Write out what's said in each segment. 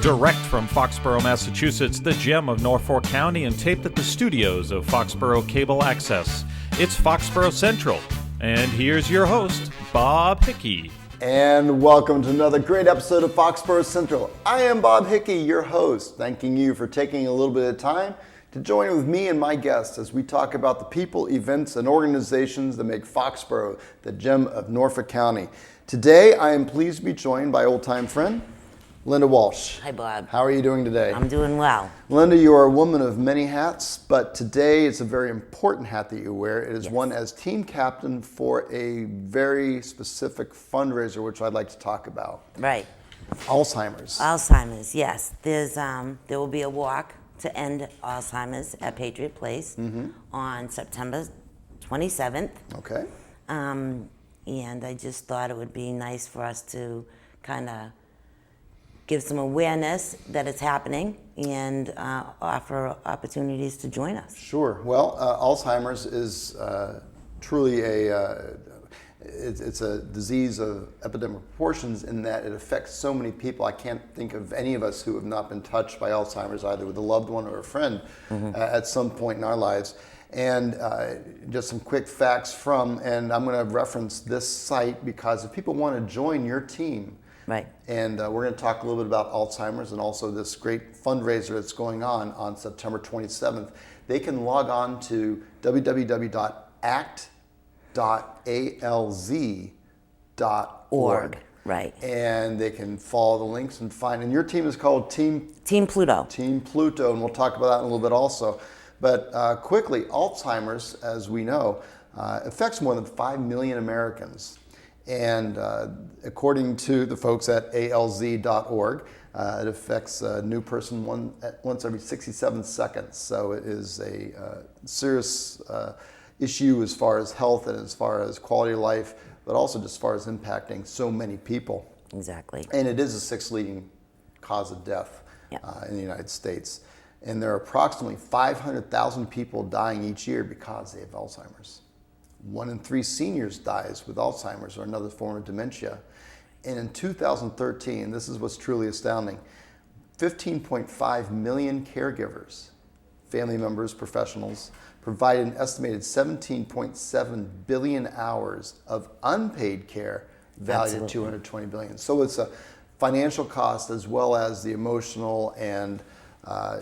Direct from Foxborough, Massachusetts, the gem of Norfolk County, and taped at the studios of Foxborough Cable Access. It's Foxborough Central. And here's your host, Bob Hickey. And welcome to another great episode of Foxborough Central. I am Bob Hickey, your host, thanking you for taking a little bit of time to join with me and my guests as we talk about the people, events, and organizations that make Foxborough the gem of Norfolk County. Today, I am pleased to be joined by old-time friend, Linda Walsh. Hi, Bob. How are you doing today? I'm doing well. Linda, you are a woman of many hats, but today it's a very important hat that you wear. It is one as team captain for a very specific fundraiser, which I'd like to talk about. Right. Alzheimer's. Alzheimer's, yes. There will be a walk to end Alzheimer's at Patriot Place on September 27th. Okay. And I just thought it would be nice for us to kind of give some awareness that it's happening and offer opportunities to join us. Sure. Well, Alzheimer's is truly it's a disease of epidemic proportions in that it affects so many people. I can't think of any of us who have not been touched by Alzheimer's, either with a loved one or a friend at some point in our lives. And just some quick facts and I'm going to reference this site because if people want to join your team, right. And we're going to talk a little bit about Alzheimer's and also this great fundraiser that's going on September 27th. They can log on to www.act.alz.org. Right. And they can follow the links and find. And your team is called Team Pluto. Team Pluto, and we'll talk about that in a little bit also. But quickly, Alzheimer's, as we know, affects more than 5 million Americans. And according to the folks at alz.org, it affects a new person once every 67 seconds. So it is a serious issue as far as health and as far as quality of life, but also just as far as impacting so many people. Exactly. And it is the sixth leading cause of death in the United States. And there are approximately 500,000 people dying each year because they have Alzheimer's. 1 in 3 seniors dies with Alzheimer's or another form of dementia. And in 2013, this is what's truly astounding, 15.5 million caregivers, family members, professionals, provided an estimated 17.7 billion hours of unpaid care valued at $220 billion. So it's a financial cost as well as the emotional and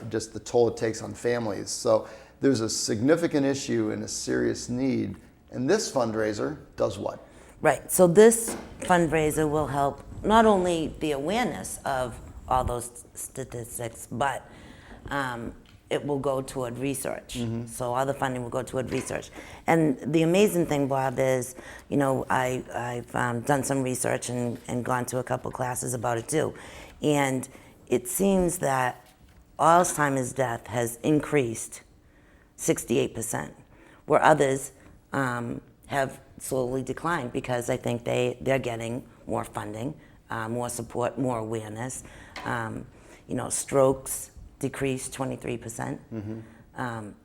just the toll it takes on families. So there's a significant issue and a serious need. And this fundraiser does what? Right. So this fundraiser will help not only the awareness of all those statistics, but it will go toward research. So all the funding will go toward research. And the amazing thing, Bob, is, you know, I've done some research and gone to a couple classes about it too. And it seems that Alzheimer's death has increased 68%, where others have slowly declined because I think they're getting more funding, more support, more awareness. Strokes decreased 23%.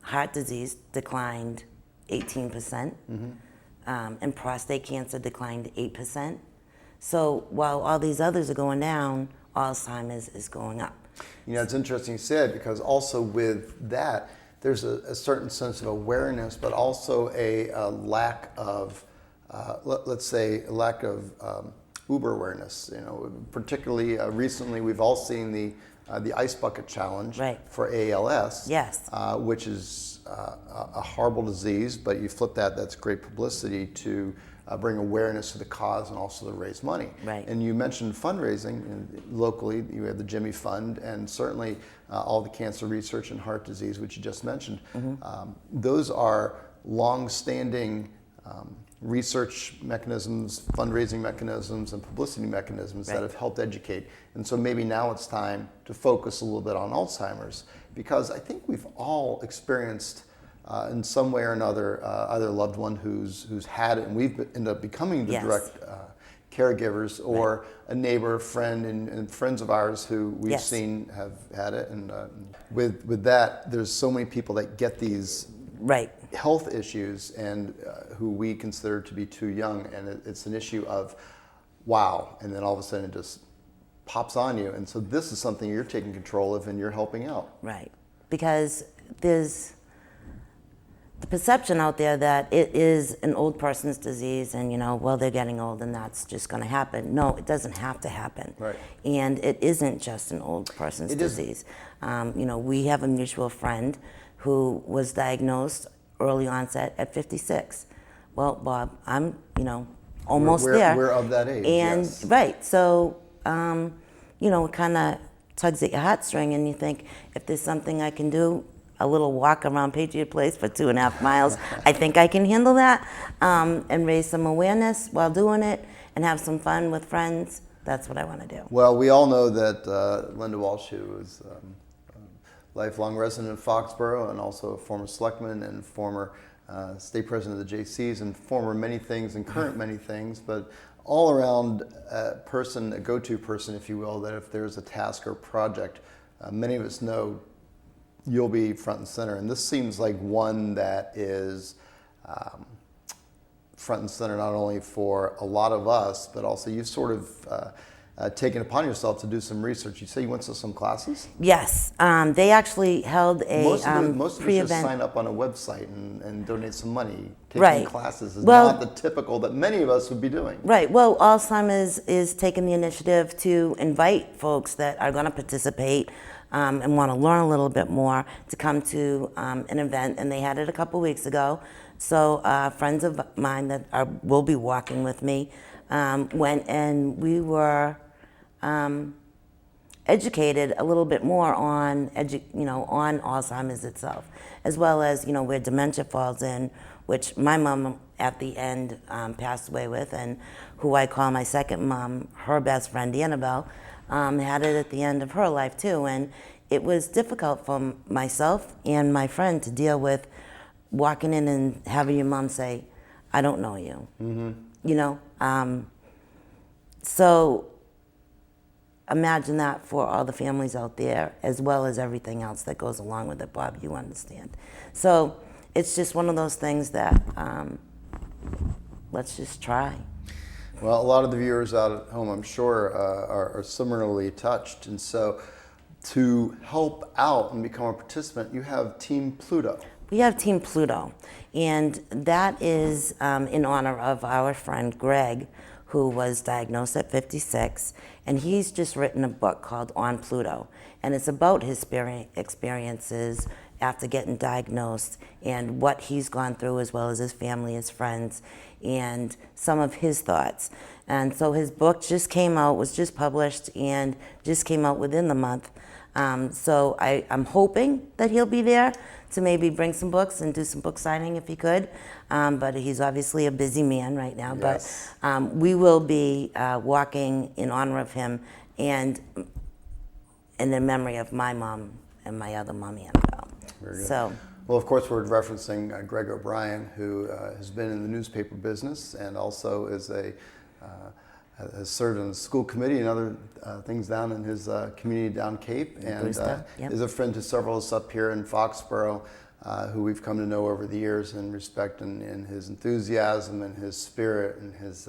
Heart disease declined 18%. And prostate cancer declined 8%. So while all these others are going down, Alzheimer's is going up. You know, it's interesting you said, because also with that, there's a certain sense of awareness, but also a lack of, let's say, a lack of uber awareness. You know, particularly recently, we've all seen the Ice Bucket Challenge for ALS, which is a horrible disease, but you flip that's great publicity to bring awareness to the cause and also to raise money. Right. And you mentioned fundraising. Locally, you have the Jimmy Fund and certainly all the cancer research and heart disease, which you just mentioned. Those are long-standing research mechanisms, fundraising mechanisms, and publicity mechanisms that have helped educate. And so maybe now it's time to focus a little bit on Alzheimer's, because I think we've all experienced in some way or another either a loved one who's had it, and we've ended up becoming the direct caregivers, or a neighbor, friend, and friends of ours who we've seen have had it. And with that, there's so many people that get these health issues and who we consider to be too young, and it's an issue of wow, and then all of a sudden it just pops on you. And so this is something you're taking control of and you're helping out. Right. Because there's the perception out there that it is an old person's disease and, well, they're getting old and that's just going to happen. No, it doesn't have to happen. Right. And it isn't just an old person's disease. We have a mutual friend who was diagnosed early onset at 56. Well, Bob, I'm, almost there. We're of that age, and yes. Right. So, it kind of tugs at your heartstring, and you think, if there's something I can do, a little walk around Patriot Place for 2.5 miles, I think I can handle that, and raise some awareness while doing it, and have some fun with friends. That's what I want to do. Well, we all know that Linda Walsh, who is a lifelong resident of Foxborough and also a former selectman and former state president of the JCs and former many things and current many things, but all around person, a go-to person, if you will, that if there's a task or project, many of us know you'll be front and center. And this seems like one that is front and center not only for a lot of us, but also you've sort of taken upon yourself to do some research. You say you went to some classes? Yes, they actually held a most of us pre-event. just sign up on a website and donate some money. Taking Right. classes is Well, not the typical that many of us would be doing. Right. Well, Alzheimer's is taking the initiative to invite folks that are going to participate and want to learn a little bit more to come to an event, and they had it a couple weeks ago. So friends of mine that will be walking with me went, and we were educated a little bit more on on Alzheimer's itself, as well as where dementia falls in, which my mom at the end passed away with, and who I call my second mom, her best friend Annabelle, had it at the end of her life too, and it was difficult for myself and my friend to deal with walking in and having your mom say, "I don't know you," so. Imagine that for all the families out there, as well as everything else that goes along with it, Bob, you understand. So it's just one of those things that let's just try. Well, a lot of the viewers out at home, I'm sure, are similarly touched. And so to help out and become a participant, you have Team Pluto. We have Team Pluto, and that is in honor of our friend Greg, who was diagnosed at 56, and he's just written a book called On Pluto, and it's about his experiences after getting diagnosed and what he's gone through, as well as his family, his friends, and some of his thoughts. And so his book just came out, was just published, and just came out within the month. So I'm hoping that he'll be there to maybe bring some books and do some book signing if he could. But he's obviously a busy man right now. Yes. But we will be walking in honor of him and in the memory of my mom and my other mom, Annabelle. Very good. So, well, of course, we're referencing Greg O'Brien, who has been in the newspaper business and also is has served on the school committee and other things down in his community down Cape, and Yep. is a friend to several of us up here in Foxborough, who we've come to know over the years and respect, and his enthusiasm and his spirit and his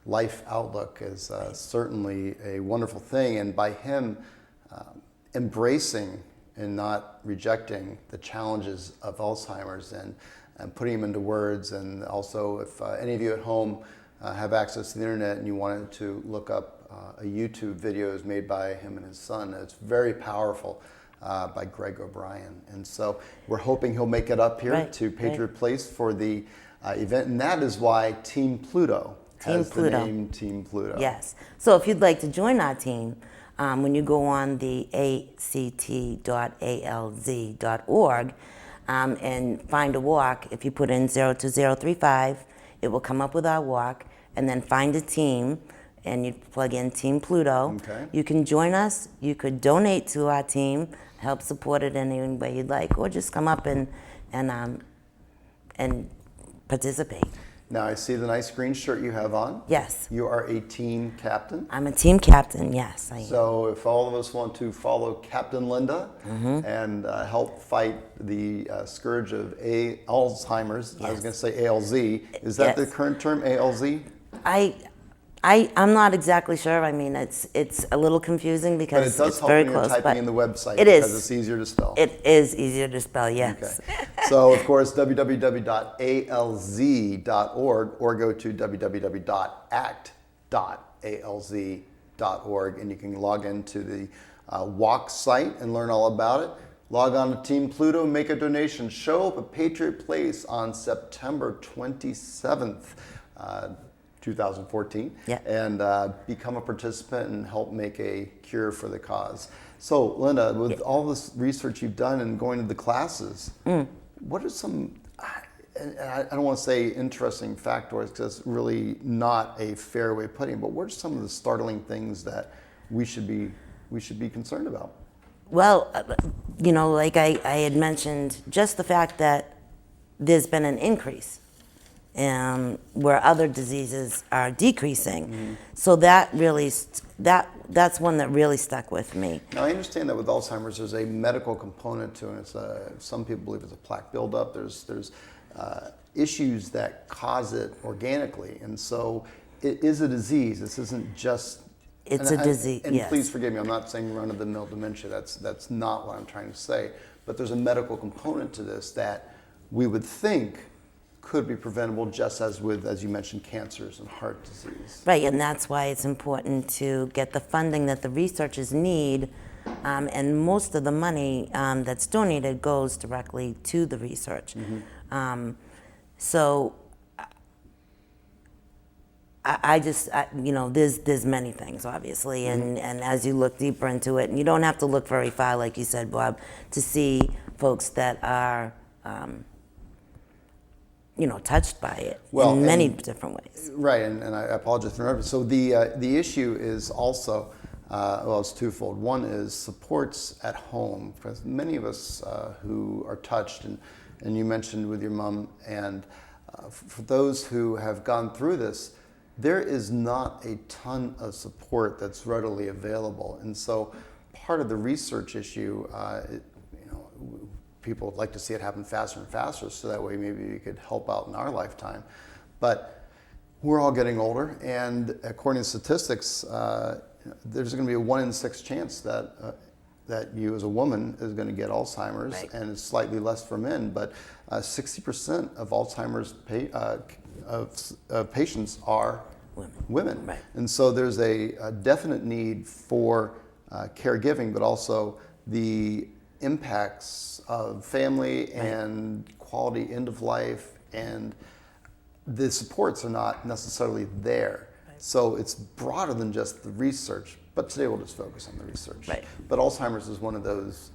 life outlook is certainly a wonderful thing. And by him embracing and not rejecting the challenges of Alzheimer's and putting them into words, and also if any of you at home have access to the internet and you wanted to look up a YouTube videos made by him and his son, it's very powerful, by Greg O'Brien. And so we're hoping he'll make it up here to Patriot Place for the event, and that is why Team Pluto has the name Team Pluto. yes. So if you'd like to join our team, when you go on the act.alz.org and find a walk, if you put in 02035, it will come up with our walk, and then find a team, and you plug in Team Pluto. Okay. You can join us. You could donate to our team, help support it in any way you'd like, or just come up and participate. Now I see the nice green shirt you have on. Yes. You are a team captain. I'm a team captain, yes, I am. So if all of us want to follow Captain Linda and help fight the scourge of Alzheimer's, I was Yes. going to say ALZ. Is that the Yes. current term, ALZ? I'm not exactly sure. I mean, it's a little confusing But it because does it's help very when you're close. typing But in the website it because is. it's easier to spell. It is easier to spell. Yes. Okay. So, of course, www.alz.org or go to www.act.alz.org and you can log into the WALK site and learn all about it. Log on to Team Pluto, make a donation, show up at Patriot Place on September 27th. 2014, Yeah. and become a participant and help make a cure for the cause. So, Linda, with all this research you've done and going to the classes, what are some, and I don't want to say interesting factoids because it's really not a fair way of putting it, but what are some of the startling things that we should be concerned about? Well, like I had mentioned, just the fact that there's been an increase where other diseases are decreasing. So that really, that's one that really stuck with me. Now, I understand that with Alzheimer's, there's a medical component to it. It's some people believe it's a plaque buildup. There's issues that cause it organically, and so it is a disease. This isn't just. It's a disease. And yes. please forgive me. I'm not saying run-of-the-mill dementia. That's not what I'm trying to say. But there's a medical component to this that we would think could be preventable, just as with, as you mentioned, cancers and heart disease. Right, and that's why it's important to get the funding that the researchers need, and most of the money that's donated goes directly to the research. So there's many things, obviously, and as you look deeper into it, and you don't have to look very far, like you said, Bob, to see folks that are touched by it in many different ways. Right, and I apologize for interrupting. So the issue is also, it's twofold. One is supports at home, because many of us who are touched, and you mentioned with your mom, and for those who have gone through this, there is not a ton of support that's readily available. And so part of the research issue, people would like to see it happen faster and faster, so that way maybe we could help out in our lifetime. But we're all getting older, and according to statistics, there's going to be a 1 in 6 chance that you as a woman is going to get Alzheimer's, right. And it's slightly less for men. But 60% of Alzheimer's patients are women. Right. And so there's a definite need for caregiving, but also the impacts of family and quality end of life, and the supports are not necessarily there. Right. So it's broader than just the research, but today we'll just focus on the research. Right. But Alzheimer's is one of those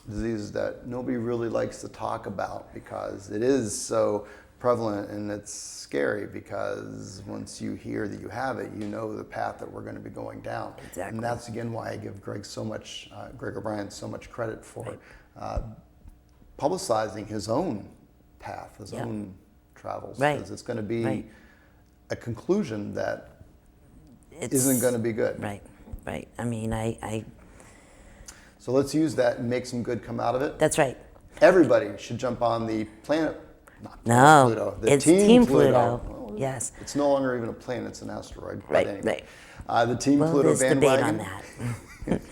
diseases that nobody really likes to talk about because it is so prevalent, and it's scary because once you hear that you have it, you know the path that we're going to be going down. Exactly. And that's again why I give Greg O'Brien so much credit for publicizing his own path, his own travels. Right. Because it's going to be a conclusion that isn't going to be good. Right. I mean, So let's use that and make some good come out of it. That's right. Everybody should jump on the Planet Pluto. It's Team Pluto. Well, yes. It's no longer even a planet; it's an asteroid. Right. Anyway, the Team Pluto there's bandwagon. debate on that.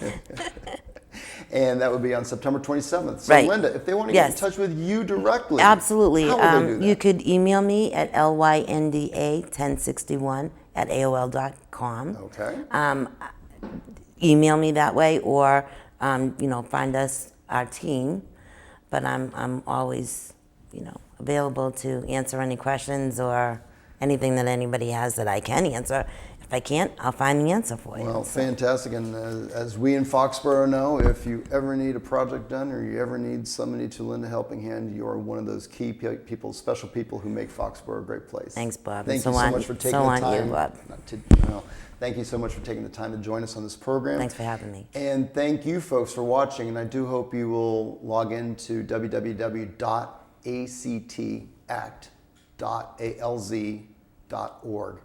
And that would be on September 27th. So, Right. Linda, if they want to get in touch with you directly, absolutely. how would they do that? You could email me at lynda1061@aol.com. Okay. Email me that way, or find our team. But I'm always available to answer any questions or anything that anybody has that I can answer. If I can't, I'll find the answer for you. Well, fantastic. And as we in Foxborough know, if you ever need a project done or you ever need somebody to lend a helping hand, you are one of those key people, special people who make Foxborough a great place. Thanks, Bob. Thank you so much for taking the time. You, Bob. Thank you so much for taking the time to join us on this program. Thanks for having me. And thank you folks for watching. And I do hope you will log into www.actact.alz.org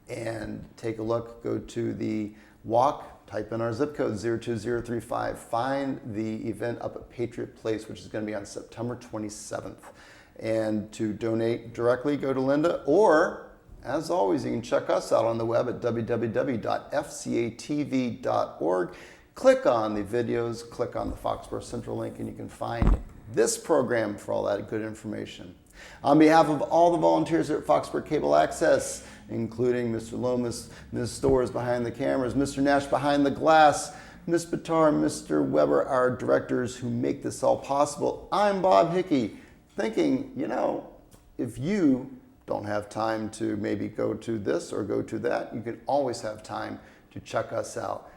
and take a look. Go to the walk, type in our zip code 02035, find the event up at Patriot Place, which is going to be on September 27th. And to donate directly, go to Linda, or as always, you can check us out on the web at www.fcatv.org. Click on the videos, click on the Foxborough Central link, and you can find this program for all that good information. On behalf of all the volunteers here at Foxborough Cable Access, including Mr. Lomas, Ms. Storrs behind the cameras, Mr. Nash behind the glass, Ms. Bitar, Mr. Weber, our directors who make this all possible, I'm Bob Hickey, thinking, if you don't have time to maybe go to this or go to that, you can always have time to check us out.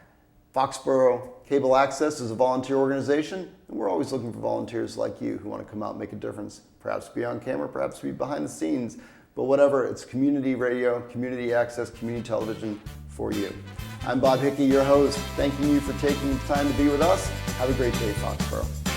Foxborough Cable Access is a volunteer organization, and we're always looking for volunteers like you who want to come out and make a difference. Perhaps be on camera, perhaps be behind the scenes, but whatever, it's community radio, community access, community television for you. I'm Bob Hickey, your host, thanking you for taking the time to be with us. Have a great day, Foxborough.